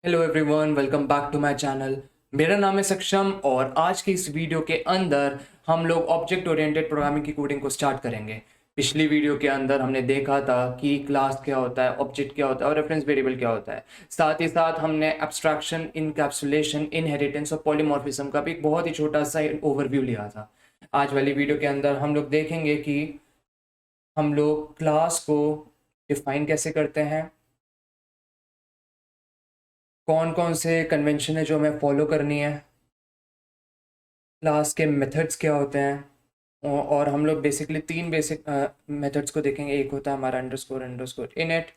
Hello everyone, welcome back to my channel. मेरा नाम है सक्षम और आज की इस वीडियो के अंदर हम लोग ऑब्जेक्ट ओरिएंटेड प्रोग्रामिंग की कोडिंग को स्टार्ट करेंगे। पिछली वीडियो के अंदर हमने देखा था कि क्लास क्या होता है, ऑब्जेक्ट क्या होता है और रेफरेंस वेरिएबल क्या होता है। साथ ही साथ हमने एब्स्ट्रैक्शन, इनकैप्सुलेशन, इनहेरिटेंस और पॉलीमॉर्फिज्म का भी एक बहुत ही छोटा सा ओवरव्यू लिया था। आज वाली वीडियो के अंदर हम लोग देखेंगे कि हम लोग क्लास को डिफाइन कैसे करते हैं, कौन कौन से कन्वेंशन है जो हमें फॉलो करनी है, क्लास के मेथड्स क्या होते हैं। और हम लोग बेसिकली तीन बेसिक मेथड्स को देखेंगे। एक होता है हमारा अंडरस्कोर अंडरस्कोर इनिट,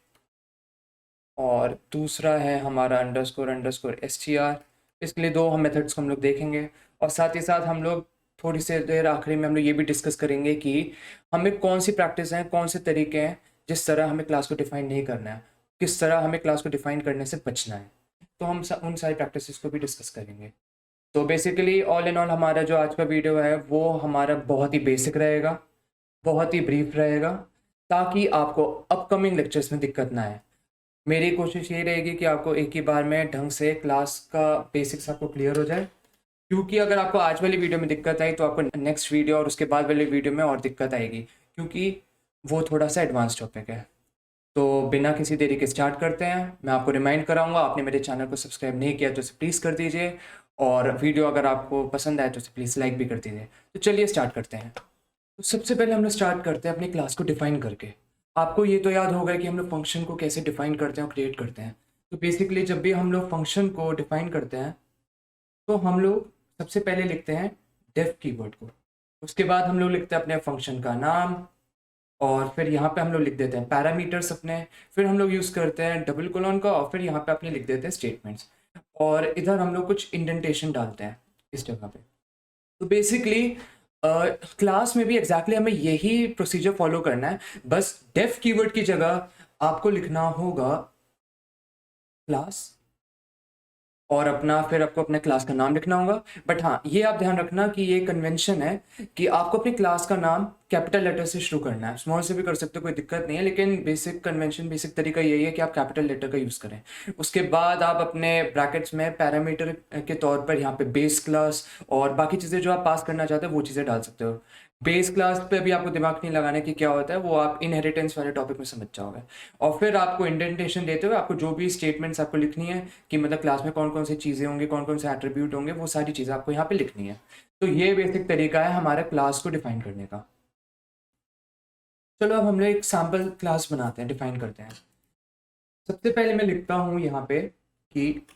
और दूसरा है हमारा अंडरस्कोर अंडरस्कोर एसटीआर। इसके लिए दो हम मेथड्स को हम लोग देखेंगे। और साथ ही साथ हम लोग थोड़ी सी देर आखिरी में हम लोग ये भी डिस्कस करेंगे कि हमें कौन सी प्रैक्टिस हैं, कौन से तरीके हैं जिस तरह हमें क्लास को डिफाइन नहीं करना है, किस तरह हमें क्लास को डिफाइन करने से बचना है। तो हम उन सारी प्रैक्टिसेस को भी डिस्कस करेंगे। तो बेसिकली ऑल इन ऑल हमारा जो आज का वीडियो है वो हमारा बहुत ही बेसिक रहेगा, बहुत ही ब्रीफ रहेगा, ताकि आपको अपकमिंग लेक्चर्स में दिक्कत ना आए। मेरी कोशिश ये रहेगी कि आपको एक ही बार में ढंग से क्लास का बेसिक्स आपको क्लियर हो जाए, क्योंकि अगर आपको आज वाली वीडियो में दिक्कत आई तो आपको नेक्स्ट वीडियो और उसके बाद वाली वीडियो में और दिक्कत आएगी, क्योंकि वो थोड़ा सा एडवांस टॉपिक है। तो बिना किसी देरी के स्टार्ट करते हैं। मैं आपको रिमाइंड कराऊंगा, आपने मेरे चैनल को सब्सक्राइब नहीं किया तो इसे प्लीज़ कर दीजिए, और वीडियो अगर आपको पसंद आए तो इसे प्लीज़ लाइक भी कर दीजिए। तो चलिए स्टार्ट करते हैं। तो सबसे पहले हम लोग स्टार्ट करते हैं अपनी क्लास को डिफाइन करके। आपको ये तो याद होगा कि हम लोग फंक्शन को कैसे डिफाइन करते हैं और क्रिएट करते हैं। तो बेसिकली जब भी हम लोग फंक्शन को डिफाइन करते हैं तो हम लोग सबसे पहले लिखते हैं डेफ कीवर्ड को। उसके बाद हम लोग लिखते हैं अपने फंक्शन का नाम, और फिर यहाँ पे हम लोग लिख देते हैं पैरामीटर्स अपने। फिर हम लोग यूज़ करते हैं डबल कोलन का, और फिर यहाँ पे अपने लिख देते हैं स्टेटमेंट्स। और इधर हम लोग कुछ इंडेंटेशन डालते हैं इस जगह पे। तो बेसिकली क्लास में भी एग्जैक्टली हमें यही प्रोसीजर फॉलो करना है। बस डेफ कीवर्ड की जगह आपको लिखना होगा क्लास, और अपना फिर आपको अपने क्लास का नाम लिखना होगा। बट हाँ, ये आप ध्यान रखना कि ये कन्वेंशन है कि आपको अपनी क्लास का नाम कैपिटल लेटर से शुरू करना है। स्मॉल से भी कर सकते हो, कोई दिक्कत नहीं है, लेकिन बेसिक कन्वेंशन, बेसिक तरीका यही है कि आप कैपिटल लेटर का यूज़ करें। उसके बाद आप अपने ब्रैकेट्स में पैरामीटर के तौर पर यहाँ पे बेस क्लास और बाकी चीज़ें जो आप पास करना चाहते हो वो चीज़ें डाल सकते हो। बेस क्लास पे भी आपको दिमाग नहीं लगाना कि क्या होता है, वो आप इनहेरिटेंस वाले टॉपिक में समझ जाओगे। और फिर आपको इंडेंटेशन देते हुए आपको जो भी स्टेटमेंट्स आपको लिखनी है कि मतलब क्लास में कौन कौन सी चीज़ें होंगी, कौन कौन से एट्रीब्यूट होंगे, वो सारी चीज़ें आपको यहाँ पे लिखनी है। तो ये बेसिक तरीका है हमारे क्लास को डिफाइन करने का। चलो अब हम लोग एक सैम्पल क्लास बनाते हैं, डिफाइन करते हैं। सबसे पहले मैं लिखता हूँ यहाँ पे कि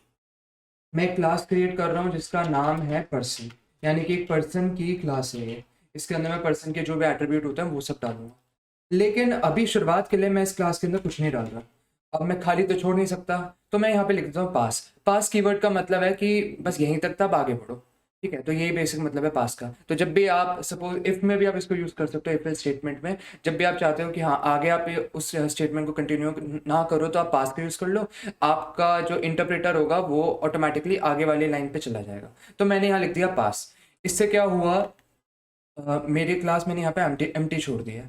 मैं क्लास क्रिएट कर रहा हूँ जिसका नाम है पर्सन, यानी कि एक पर्सन की क्लास है ये। इसके अंदर मैं पर्सन के जो भी एट्रीब्यूट होते हैं वो सब डालूंगा। लेकिन अभी शुरुआत के लिए मैं इस क्लास के अंदर कुछ नहीं डाल रहा। अब मैं खाली तो छोड़ नहीं सकता, तो मैं यहाँ पे लिख देता हूँ पास। पास कीवर्ड का मतलब है कि बस यहीं तक था, अब आगे बढ़ो। ठीक है, तो यही बेसिक मतलब है पास का। तो जब भी आप सपोज इफ में भी आप इसको यूज़ कर सकते हो, इफ स्टेटमेंट में जब भी आप चाहते हो कि हाँ आगे आप उस स्टेटमेंट को कंटिन्यू ना करो तो आप पास का यूज़ कर लो। आपका जो इंटरप्रेटर होगा वो ऑटोमेटिकली आगे वाली लाइन पे चला जाएगा। तो मैंने यहाँ लिख दिया पास। इससे क्या हुआ, मेरी क्लास मैंने यहाँ पे एम्प्टी छोड़ दिया।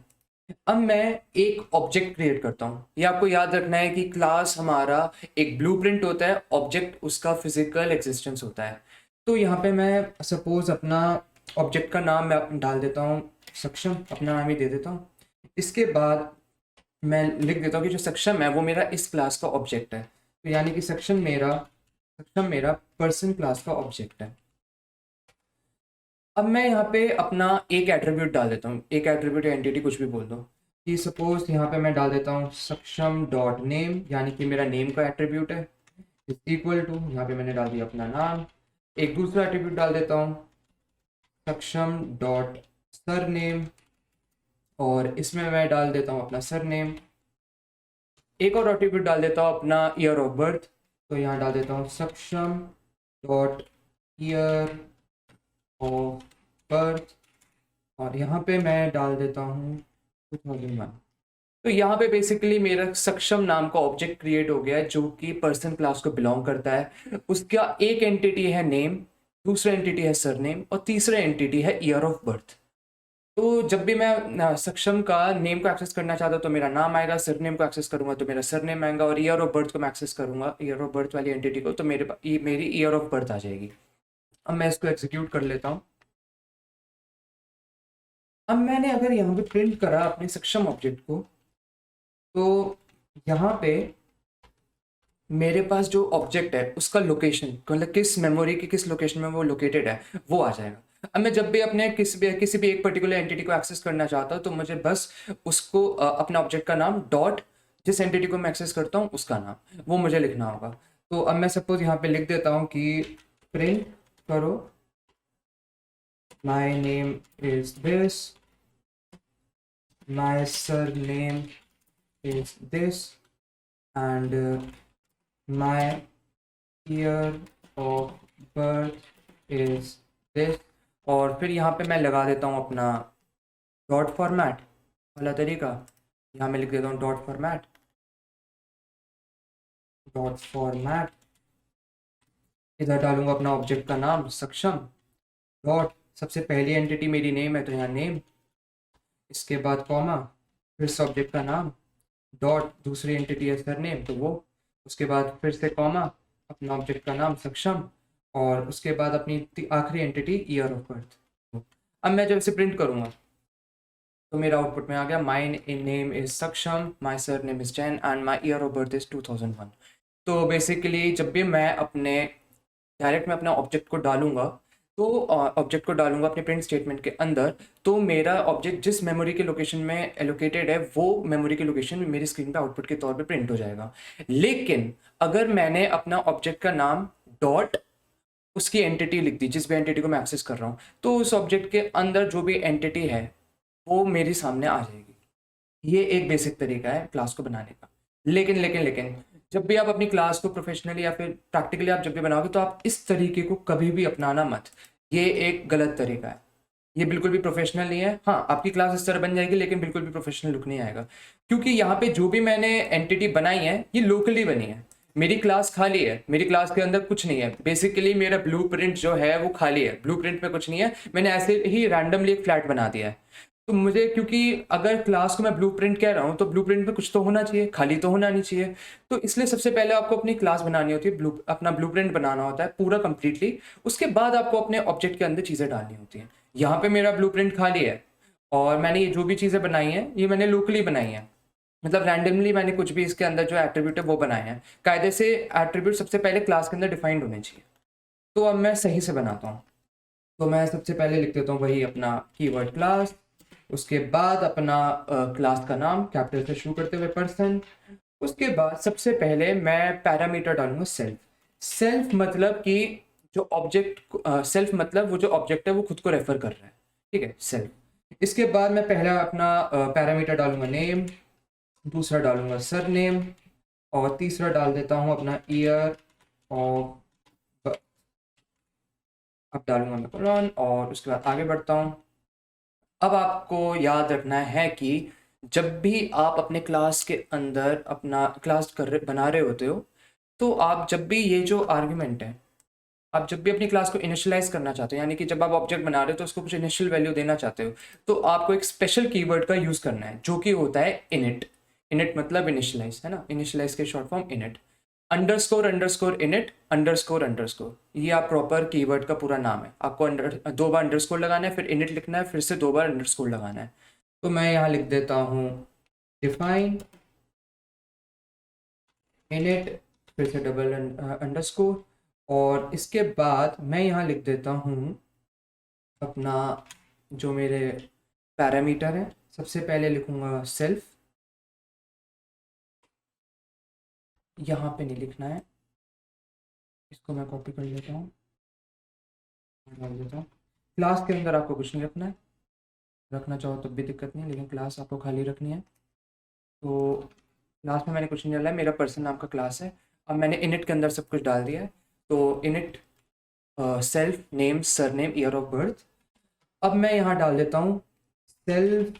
अब मैं एक ऑब्जेक्ट क्रिएट करता हूँ। ये आपको याद रखना है कि क्लास हमारा एक ब्लूप्रिंट होता है, ऑब्जेक्ट उसका फिजिकल एग्जिस्टेंस होता है। तो यहाँ पे मैं सपोज अपना ऑब्जेक्ट का नाम मैं डाल देता हूँ सक्षम, अपना नाम ही दे देता हूँ। इसके बाद मैं लिख देता हूँ कि जो सक्षम है वो मेरा इस क्लास का ऑब्जेक्ट है। तो यानी कि सक्षम मेरा पर्सन क्लास का ऑब्जेक्ट है। अब मैं यहाँ पे अपना एक एट्रीब्यूट डाल देता हूँ, एक एट्रीब्यूट या एंटिटी कुछ भी बोल दो। कि सपोज यहाँ पे मैं डाल देता हूँ सक्षम डॉट नेम, यानी कि मेरा नेम का एट्रीब्यूट है, इज इक्वल टू, यहाँ पे मैंने डाल दिया अपना नाम। एक दूसरा एट्रीब्यूट डाल देता हूँ सक्षम डॉट सर नेम, और इसमें मैं डाल देता हूँ अपना सर नेम। एक और एट्रीब्यूट डाल देता हूँ अपना ईयर ऑफ बर्थ। तो यहाँ डाल देता हूँ सक्षम डॉट ईयर ऑफ बर्थ, और यहाँ पे मैं डाल देता हूँ 2001। तो यहाँ पे बेसिकली मेरा सक्षम नाम का ऑब्जेक्ट क्रिएट हो गया है जो कि पर्सन क्लास को बिलोंग करता है। उसका एक एंटिटी है नेम, दूसरा एंटिटी है सरनेम, और तीसरा एंटिटी है ईयर ऑफ बर्थ। तो जब भी मैं सक्षम का नेम को एक्सेस करना चाहता हूँ तो मेरा नाम आएगा, सरनेम को एक्सेस करूंगा तो मेरा सरनेम आएगा, और ईयर ऑफ बर्थ को मैं एक्सेस करूंगा, ईयर ऑफ बर्थ वाली एंटिटी को, तो मेरी ईयर ऑफ बर्थ आ जाएगी। अब मैं इसको एग्जीक्यूट कर लेता हूँ। अब मैंने अगर यहाँ पे प्रिंट करा अपने सक्षम ऑब्जेक्ट को, तो यहाँ पे मेरे पास जो ऑब्जेक्ट है उसका लोकेशन, मतलब किस मेमोरी की किस लोकेशन में वो लोकेटेड है, वो आ जाएगा। अब मैं जब भी अपने किसी भी एक पर्टिकुलर एंटिटी को एक्सेस करना चाहता हूँ तो मुझे बस उसको अपना ऑब्जेक्ट का नाम डॉट जिस एंटिटी को मैं एक्सेस करता हूँ उसका नाम वो मुझे लिखना होगा। तो अब मैं सपोज यहाँ पे लिख देता हूँ कि प्रिंट करो माई name is this, my surname is this, and my year of birth is this. और फिर यहाँ पे मैं लगा देता हूँ अपना डॉट फॉर्मेट वाला तरीका। यहाँ मैं लिख देता हूँ डॉट फॉर्मेट, डॉट फॉर्मेट। इधर डालूंगा अपना ऑब्जेक्ट का नाम सक्षम, डॉट सबसे पहली एंटिटी मेरी नेम है तो यहाँ नेम, इसके बाद कॉमा, फिर से ऑब्जेक्ट का नाम, डॉट दूसरी एंटिटी है सरनेम तो वो, उसके बाद फिर से कॉमा, अपना ऑब्जेक्ट का नाम सक्षम, और उसके बाद अपनी आखिरी एंटिटी ईयर ऑफ बर्थ। अब मैं जब इसे प्रिंट करूंगा तो मेरा आउटपुट में आ गया माई name is Saksham, my sir name is Jain, and my year of birth is 2001। तो बेसिकली जब भी मैं अपने डायरेक्ट में अपना ऑब्जेक्ट को डालूंगा, तो ऑब्जेक्ट को डालूंगा अपने प्रिंट स्टेटमेंट के अंदर, तो मेरा ऑब्जेक्ट जिस मेमोरी के लोकेशन में एलोकेटेड है वो मेमोरी की लोकेशन मेरी स्क्रीन पे आउटपुट के तौर पे प्रिंट हो जाएगा। लेकिन अगर मैंने अपना ऑब्जेक्ट का नाम डॉट उसकी एंटिटी लिख दी जिस भी एंटिटी को मैं एक्सेस कर रहा हूँ, तो उस ऑब्जेक्ट के अंदर जो भी एंटिटी है वो मेरे सामने आ जाएगी। ये एक बेसिक तरीका है क्लास को बनाने का। लेकिन जब भी आप अपनी क्लास को प्रोफेशनली या फिर प्रैक्टिकली आप जब भी बनाओगे तो आप इस तरीके को कभी भी अपनाना मत। ये एक गलत तरीका है, ये बिल्कुल भी प्रोफेशनल नहीं है। हाँ, आपकी क्लास इस तरह बन जाएगी लेकिन बिल्कुल भी प्रोफेशनल लुक नहीं आएगा, क्योंकि यहाँ पे जो भी मैंने एंटिटी बनाई है ये लोकली बनी है। मेरी क्लास खाली है, मेरी क्लास के अंदर कुछ नहीं है। बेसिकली मेरा ब्लूप्रिंट जो है वो खाली है, ब्लूप्रिंट में कुछ नहीं है। मैंने ऐसे ही रैंडमली एक फ्लैट बना दिया है। तो मुझे, क्योंकि अगर क्लास को मैं ब्लूप्रिंट कह रहा हूँ तो ब्लूप्रिंट में कुछ तो होना चाहिए, खाली तो होना नहीं चाहिए। तो इसलिए सबसे पहले आपको अपनी क्लास बनानी होती है, अपना ब्लूप्रिंट बनाना होता है पूरा कंप्लीटली। उसके बाद आपको अपने ऑब्जेक्ट के अंदर चीज़ें डालनी होती हैं। यहाँ पे मेरा ब्लूप्रिंट खाली है और मैंने ये जो भी चीज़ें बनाई हैं ये मैंने लोकली बनाई हैं, मतलब रैंडमली मैंने कुछ भी इसके अंदर जो एट्रीब्यूट है वो बनाए हैं। कायदे से एट्रीब्यूट सबसे पहले क्लास के अंदर डिफाइंड होने चाहिए। तो अब मैं सही से बनाता हूँ। तो मैं सबसे पहले लिख देता हूँ वही अपना कीवर्ड क्लास, उसके बाद अपना क्लास का नाम कैपिटल से शुरू करते हुए पर्सन। उसके बाद सबसे पहले मैं पैरामीटर डालूंगा सेल्फ। सेल्फ मतलब कि जो ऑब्जेक्ट, सेल्फ मतलब वो जो ऑब्जेक्ट है वो खुद को रेफर कर रहा है, ठीक है, सेल्फ। इसके बाद मैं पहला अपना पैरामीटर डालूंगा नेम, दूसरा डालूंगा सर नेम, और तीसरा डाल देता हूँ अपना ईयर ऑफ, अब डालूंगा मैं कुरान, और उसके बाद आगे बढ़ता हूँ। अब आपको याद रखना है कि जब भी आप अपने क्लास के अंदर अपना क्लास बना रहे होते हो, तो आप जब भी ये जो आर्ग्यूमेंट है, आप जब भी अपनी क्लास को इनिशियलाइज करना चाहते हो, यानी कि जब आप ऑब्जेक्ट बना रहे हो तो उसको कुछ इनिशियल वैल्यू देना चाहते हो, तो आपको एक स्पेशल कीवर्ड का यूज़ करना है जो कि होता है इनिट। इनिट मतलब इनिशियलाइज, है ना, इनिशियलाइज के short form init. Underscore underscore init underscore underscore, ये आप प्रॉपर कीवर्ड का पूरा नाम है। आपको दो बार अंडरस्कोर लगाना है, फिर इनिट लिखना है, फिर से दो बार अंडरस्कोर लगाना है। तो मैं यहाँ लिख देता हूँ डिफाइन इनिट, फिर से डबल अंडरस्कोर, और इसके बाद मैं यहाँ लिख देता हूँ अपना जो मेरे पैरामीटर है। सबसे पहले लिखूंगा सेल्फ, यहाँ पे नहीं लिखना है, इसको मैं कॉपी कर लेता हूँ, डाल देता हूँ। क्लास के अंदर आपको कुछ नहीं रखना है, रखना चाहो तो भी दिक्कत नहीं है, लेकिन क्लास आपको खाली रखनी है। तो क्लास में मैंने कुछ नहीं डाला है, मेरा पर्सन नाम का क्लास है। अब मैंने इनिट के अंदर सब कुछ डाल दिया है। तो init self name surname year of birth. अब मैं यहाँ डाल देता हूँ self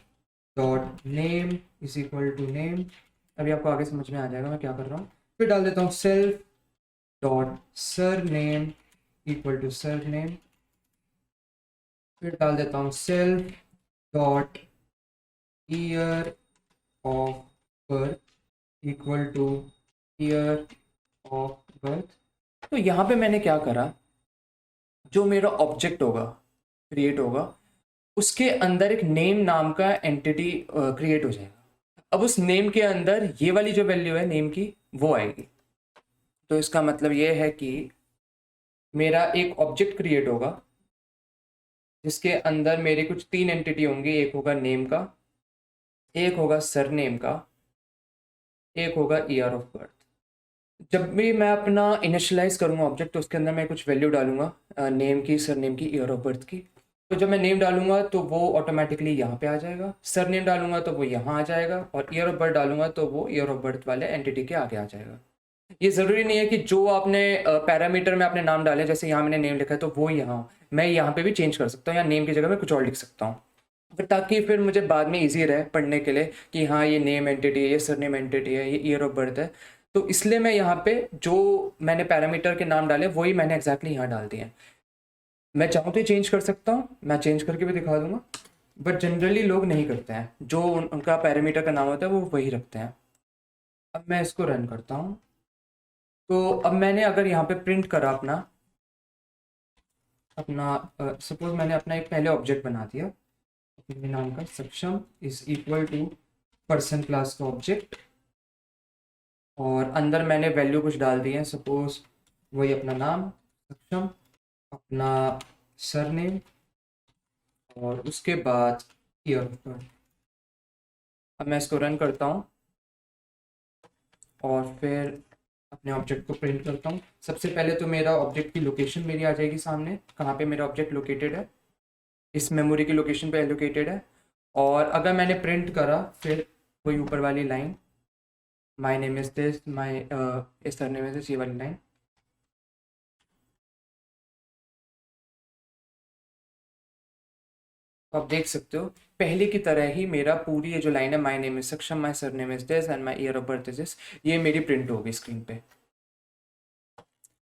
dot name is equal to name. अभी आपको आगे समझ में आ जाएगा मैं क्या कर रहा हूँ। फिर डाल देता हूँ self dot surname equal to surname. फिर डाल देता हूँ self dot year of birth equal to year of birth. तो यहाँ पे मैंने क्या करा, जो मेरा ऑब्जेक्ट होगा क्रिएट होगा उसके अंदर एक नेम नाम का एंटिटी क्रिएट हो जाएगा। अब उस नेम के अंदर ये वाली जो वैल्यू है नेम की वो आएगी। तो इसका मतलब ये है कि मेरा एक ऑब्जेक्ट क्रिएट होगा जिसके अंदर मेरे कुछ 3 एंटिटी होंगी, एक होगा नेम का, एक होगा सरनेम का, एक होगा ईयर ऑफ बर्थ। जब भी मैं अपना इनिशियलाइज करूंगा ऑब्जेक्ट तो उसके अंदर मैं कुछ वैल्यू डालूंगा नेम की, सरनेम की, ईयर ऑफ बर्थ की। तो जब मैं नेम डालूंगा तो वो ऑटोमेटिकली यहाँ पे आ जाएगा, सरनेम डालूंगा तो वो यहाँ आ जाएगा, और ईयर ऑफ बर्थ डालूंगा तो वो ईयर ऑफ बर्थ वाले एंटिटी के आगे आ जाएगा। ये ज़रूरी नहीं है कि जो आपने पैरामीटर में आपने नाम डाले, जैसे यहाँ मैंने नेम लिखा है तो वो यहाँ, मैं यहाँ पे भी चेंज कर सकता हूँ या नेम की जगह मैं कुछ और लिख सकता हूँ, ताकि फिर मुझे बाद में इजी रहे पढ़ने के लिए कि हाँ ये नेम एंटिटी है, ये सरनेम एंटिटी है, ये ईयर ऑफ बर्थ है। तो इसलिए मैं यहाँ पे जो मैंने पैरामीटर के नाम डाले वही मैंने एग्जैक्टली यहाँ डाल दिए हैं। मैं चाहूँ तो चेंज कर सकता हूँ, मैं चेंज करके भी दिखा दूंगा, बट जनरली लोग नहीं करते हैं, जो उनका पैरामीटर का नाम होता है वो वही रखते हैं। अब मैं इसको रन करता हूँ। तो अब मैंने अगर यहाँ पे प्रिंट करा अपना सपोज मैंने अपना एक पहले ऑब्जेक्ट बना दिया अपने नाम का, Saksham is equal to person class का ऑब्जेक्ट, और अंदर मैंने वैल्यू कुछ डाल दी है, सपोज वही अपना नाम सक्षम, अपना सरनेम, और उसके बाद ईयर ऑफ बर्थ। अब मैं इसको रन करता हूँ और फिर अपने ऑब्जेक्ट को प्रिंट करता हूँ। सबसे पहले तो मेरा ऑब्जेक्ट की लोकेशन मेरी आ जाएगी सामने, कहाँ पे मेरा ऑब्जेक्ट लोकेटेड है, इस मेमोरी की लोकेशन पे लोकेटेड है। और अगर मैंने प्रिंट करा फिर वही ऊपर वाली line, my name is this, my is surname is this, ये वाली लाइन। तो आप देख सकते हो पहले की तरह ही मेरा पूरी ये जो लाइन है, माई name is Saksham, my surname is this and my year of birth is this, ये मेरी प्रिंट होगी स्क्रीन पे।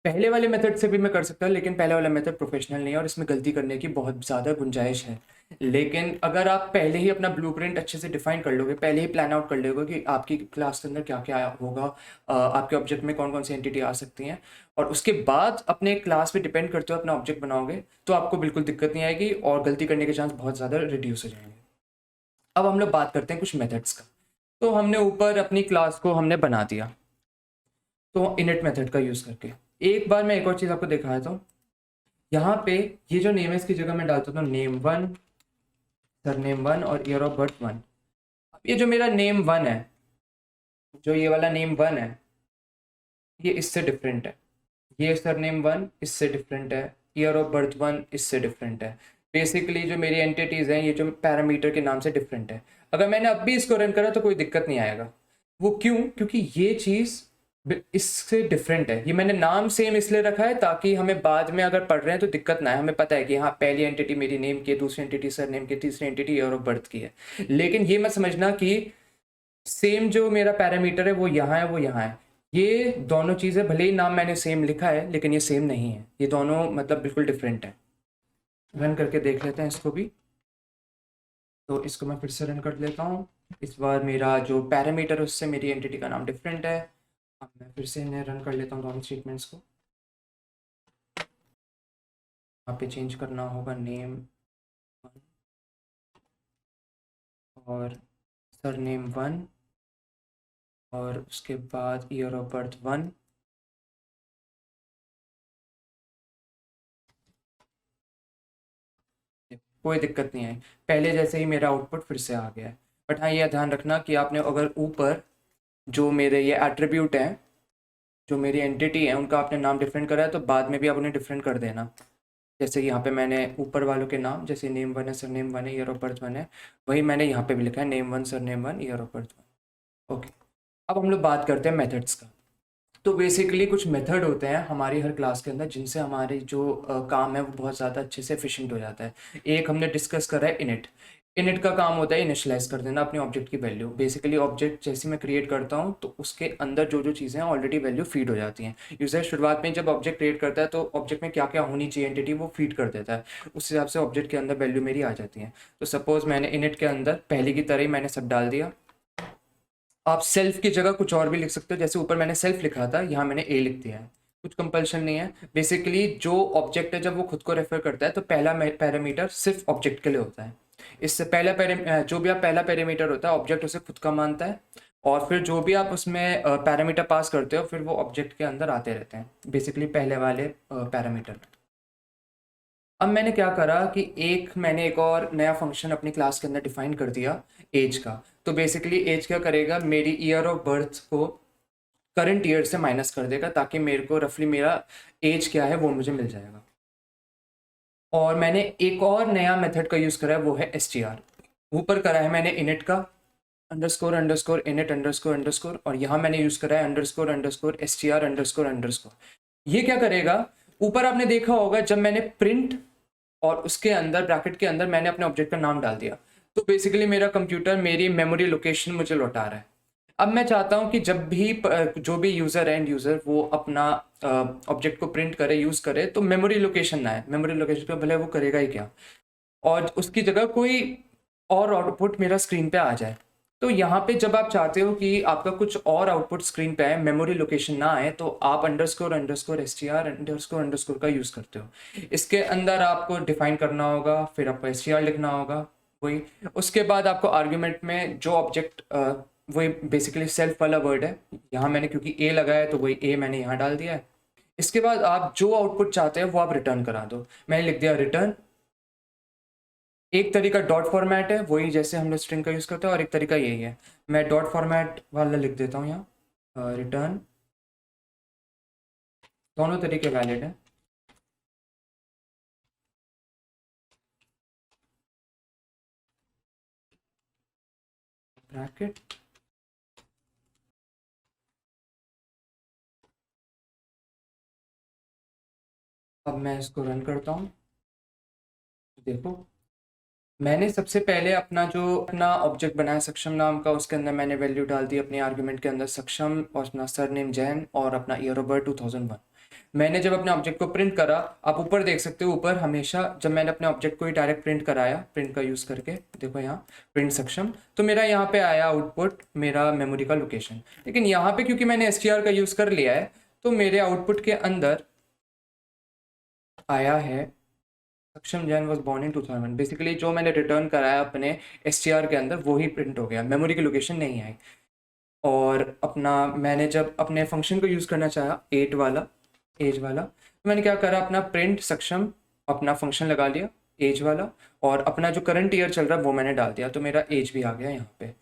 पहले वाले मेथड से भी मैं कर सकता हूँ, लेकिन पहले वाला मेथड प्रोफेशनल नहीं है और इसमें गलती करने की बहुत ज़्यादा गुंजाइश है। लेकिन अगर आप पहले ही अपना ब्लूप्रिंट अच्छे से डिफाइन कर लोगे, पहले ही प्लान आउट कर लोगे कि आपकी क्लास के अंदर क्या क्या होगा, आपके ऑब्जेक्ट में कौन कौन सी एंटिटी आ सकती हैं, और उसके बाद अपने क्लास पे डिपेंड करते हुए अपना ऑब्जेक्ट बनाओगे, तो आपको बिल्कुल दिक्कत नहीं आएगी और गलती करने के चांस बहुत ज़्यादा रिड्यूस हो जाएंगे। अब हम लोग बात करते हैं कुछ मेथड्स का। तो हमने ऊपर अपनी क्लास को हमने बना दिया, तो इनिट मेथड का यूज़ करके एक बार मैं एक और चीज़ आपको दिखाया था। यहाँ पे ये जो नेम है इसकी जगह मैं डालता हूँ नेम 1, सरनेम 1 और ईयर ऑफ बर्थ 1। अब ये जो मेरा नेम 1 है, जो ये वाला नेम 1 है, ये इससे डिफरेंट है, ये सरनेम 1 इससे डिफरेंट है, ईयर ऑफ बर्थ 1 इससे डिफरेंट है। बेसिकली जो मेरी एंटिटीज़ हैं ये जो पैरामीटर के नाम से डिफरेंट है। अगर मैंने अब भी इसको रन करा तो कोई दिक्कत नहीं आएगा। वो क्यों? क्योंकि ये चीज़ इससे डिफरेंट है। ये मैंने नाम सेम इसलिए रखा है ताकि हमें बाद में अगर पढ़ रहे हैं तो दिक्कत ना है, हमें पता है कि हाँ पहली एंटिटी मेरी नेम की है, दूसरी एंटिटी सरनेम की, तीसरी एंटिटी ईयर ऑफ बर्थ की है। लेकिन ये मत समझना कि सेम जो मेरा पैरामीटर है वो यहाँ है, वो यहाँ है। ये दोनों चीज़ें भले ही नाम मैंने सेम लिखा है लेकिन ये सेम नहीं है, ये दोनों मतलब बिल्कुल डिफरेंट है। रन करके देख लेते हैं इसको भी। तो इसको मैं फिर से रन कर लेता हूँ। इस बार मेरा जो पैरामीटर है उससे मेरी एंटिटी का नाम डिफरेंट है। अब मैं फिर से इन्हें रन कर लेता हूँ दोनों स्टेटमेंट्स को। यहाँ पे चेंज करना होगा नेम और सरनेम 1 और उसके बाद ईयर ऑफ बर्थ 1। कोई दिक्कत नहीं है, पहले जैसे ही मेरा आउटपुट फिर से आ गया है। बट हाँ ये ध्यान रखना कि आपने अगर ऊपर जो मेरे ये एट्रीब्यूट हैं, जो मेरी एंटिटी है, उनका आपने नाम डिफरेंट करा है तो बाद में भी आप उन्हें डिफरेंट कर देना। जैसे यहाँ पे मैंने ऊपर वालों के नाम, जैसे नेम 1 है, सरनेम 1 है, ईयर ऑफ बर्थ 1 है, वही मैंने यहाँ पे भी लिखा है name 1 surname 1 year of birth 1। Okay, अब हम लोग बात करते हैं मेथड्स का। तो बेसिकली कुछ मेथड होते हैं हमारी हर क्लास के अंदर जिनसे हमारी जो काम है वो बहुत ज़्यादा अच्छे से एफिशिएंट हो जाता है। एक हमने डिस्कस करा है इनिट। इनिट का काम होता है इनिशियलाइज कर देना अपने ऑब्जेक्ट की वैल्यू। बेसिकली ऑब्जेक्ट जैसे मैं क्रिएट करता हूँ तो उसके अंदर जो जो चीज़ें हैं ऑलरेडी वैल्यू फीड हो जाती हैं। यूजर शुरुआत में जब ऑब्जेक्ट क्रिएट करता है तो ऑब्जेक्ट में क्या क्या होनी चाहिए एंटिटी वो फीड कर देता है, उस हिसाब से ऑब्जेक्ट के अंदर वैल्यू मेरी आ जाती है। तो सपोज मैंने इनिट के अंदर पहले की तरह ही मैंने सब डाल दिया। आप सेल्फ की जगह कुछ और भी लिख सकते हो, जैसे ऊपर मैंने सेल्फ लिखा था यहाँ मैंने ए लिख दिया है, कुछ कंपल्शन नहीं है। बेसिकली जो ऑब्जेक्ट है जब वो खुद को रेफर करता है तो पहला पैरामीटर सिर्फ ऑब्जेक्ट के लिए होता है। इससे पहला जो भी आप पहला पैरामीटर होता है ऑब्जेक्ट उसे खुद का मानता है, और फिर जो भी आप उसमें पैरामीटर पास करते हो फिर वो ऑब्जेक्ट के अंदर आते रहते हैं, बेसिकली पहले वाले पैरामीटर में। अब मैंने क्या करा कि मैंने एक और नया फंक्शन अपनी क्लास के अंदर डिफाइन कर दिया एज का। तो बेसिकली एज क्या करेगा, मेरी ईयर ऑफ बर्थ को करंट ईयर से माइनस कर देगा ताकि मेरे को रफली मेरा एज क्या है वो मुझे मिल जाएगा। और मैंने एक और नया मेथड का यूज़ करा है वो है str। ऊपर करा है मैंने init का underscore underscore init underscore underscore, और यहाँ मैंने यूज़ करा है underscore underscore str underscore underscore. ये क्या करेगा, ऊपर आपने देखा होगा जब मैंने प्रिंट और उसके अंदर ब्रैकेट के अंदर मैंने अपने ऑब्जेक्ट का नाम डाल दिया तो बेसिकली मेरा कंप्यूटर मेरी मेमोरी लोकेशन मुझे लौटा रहा है। अब मैं चाहता हूँ कि जब भी जो भी यूज़र एंड यूज़र वो अपना ऑब्जेक्ट को प्रिंट करे यूज़ करे तो मेमोरी लोकेशन ना है, मेमोरी लोकेशन पे भले वो करेगा ही क्या, और उसकी जगह कोई और आउटपुट मेरा स्क्रीन पे आ जाए। तो यहाँ पे जब आप चाहते हो कि आपका कुछ और आउटपुट स्क्रीन पे आए, मेमोरी लोकेशन ना आए, तो आप underscore underscore str underscore underscore का यूज़ करते हो। इसके अंदर आपको डिफाइन करना होगा, फिर आपको str लिखना होगा वही। उसके बाद आपको आर्ग्यूमेंट में जो ऑब्जेक्ट वही बेसिकली सेल्फ वाला वर्ड है, यहाँ मैंने क्योंकि ए लगाया है तो वही ए मैंने यहाँ डाल दिया है। इसके बाद आप जो आउटपुट चाहते हैं वो आप रिटर्न करा दो। मैंने लिख दिया रिटर्न। एक तरीका डॉट फॉर्मेट है, वही जैसे हम लोग स्ट्रिंग का यूज़ करते हैं, और एक तरीका यही है। मैं डॉट फॉर्मेट वाला लिख देता हूँ यहाँ रिटर्न। दोनों तरीके वैलिड है। ब्रैकेट अब मैं इसको रन करता हूँ। देखो मैंने सबसे पहले अपना ऑब्जेक्ट बनाया सक्षम नाम का, उसके अंदर मैंने वैल्यू डाल दी अपने आर्गुमेंट के अंदर सक्षम, और अपना सरनेम जैन और अपना ईयर ऑफ बर्थ 2001। मैंने जब अपने ऑब्जेक्ट को प्रिंट करा, आप ऊपर देख सकते हो, ऊपर हमेशा जब मैंने अपने ऑब्जेक्ट को ही डायरेक्ट प्रिंट कराया प्रिंट का यूज़ करके, देखो यहाँ प्रिंट सक्षम, तो मेरा यहाँ पे आया आउटपुट मेरा मेमोरी का लोकेशन। लेकिन यहाँ पे क्योंकि मैंने str का यूज़ कर लिया है तो मेरे आउटपुट के अंदर आया है सक्षम Jain was born in 2001। Basically जो मैंने रिटर्न कराया अपने str के अंदर वो ही प्रिंट हो गया, मेमोरी की लोकेशन नहीं आई। और अपना मैंने जब अपने फंक्शन को यूज़ करना चाहा एज वाला, तो मैंने क्या करा, अपना प्रिंट सक्षम अपना फंक्शन लगा लिया एज वाला, और अपना जो करंट ईयर चल रहा है वो मैंने डाल दिया, तो मेरा एज भी आ गया यहाँ पे।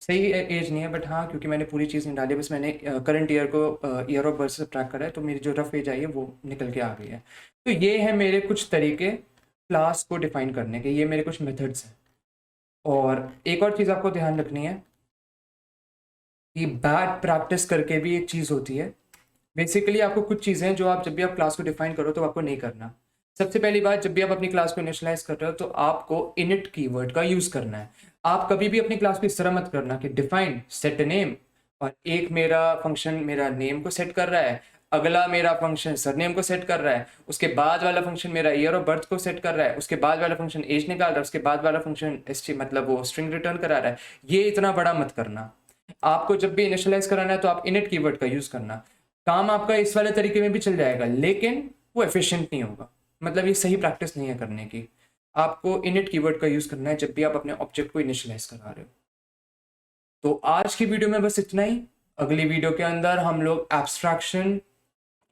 सही एज नहीं है बट हाँ, क्योंकि मैंने पूरी चीज़ नहीं डाली, बस मैंने करंट ईयर को ईयर ऑफ बर्थ से ट्रैक करा है, तो मेरी जो रफ एज आई है वो निकल के आ गई है। तो ये है मेरे कुछ तरीके क्लास को डिफाइन करने के, ये मेरे कुछ मेथड्स हैं। और एक और चीज़ आपको ध्यान रखनी है कि बैड प्रैक्टिस करके भी एक चीज़ होती है। बेसिकली आपको कुछ चीज़ें जो आप जब भी आप क्लास को डिफाइन करो तो आपको नहीं करना। सबसे पहली बात, जब भी आप अपनी क्लास को इनिशियलाइज कर रहे हो तो आपको इनिट कीवर्ड का यूज़ करना है। आप कभी भी अपनी क्लास को इस तरह मत करना कि डिफाइन सेट नेम, और एक मेरा फंक्शन मेरा नेम को सेट कर रहा है, अगला मेरा फंक्शन सरनेम को सेट कर रहा है, उसके बाद वाला फंक्शन मेरा ईयर ऑफ बर्थ को सेट कर रहा है, उसके बाद वाला फंक्शन एज निकाल रहा है, उसके बाद वाला फंक्शन मतलब वो स्ट्रिंग रिटर्न करा रहा है। ये इतना बड़ा मत करना। आपको जब भी इनिशियलाइज कराना है तो आप इनिट कीवर्ड का यूज़ करना। काम आपका इस वाले तरीके में भी चल जाएगा लेकिन वो एफिशिएंट नहीं होगा, मतलब ये सही प्रैक्टिस नहीं है करने की। आपको इनिट कीवर्ड का यूज़ करना है जब भी आप अपने ऑब्जेक्ट को इनिशियलाइज करा रहे हो। तो आज की वीडियो में बस इतना ही। अगली वीडियो के अंदर हम लोग एब्स्ट्रैक्शन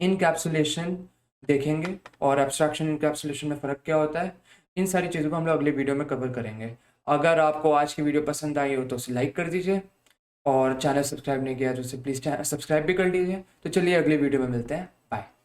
इनकैप्सुलेशन देखेंगे, और एब्स्ट्रैक्शन इनकैप्सुलेशन में फ़र्क क्या होता है, इन सारी चीज़ों को हम लोग अगले वीडियो में कवर करेंगे। अगर आपको आज की वीडियो पसंद आई हो तो उसे लाइक कर दीजिए, और चैनल सब्सक्राइब नहीं किया तो उसे प्लीज़ सब्सक्राइब भी कर लीजिए। तो चलिए अगली वीडियो में मिलते हैं। बाय।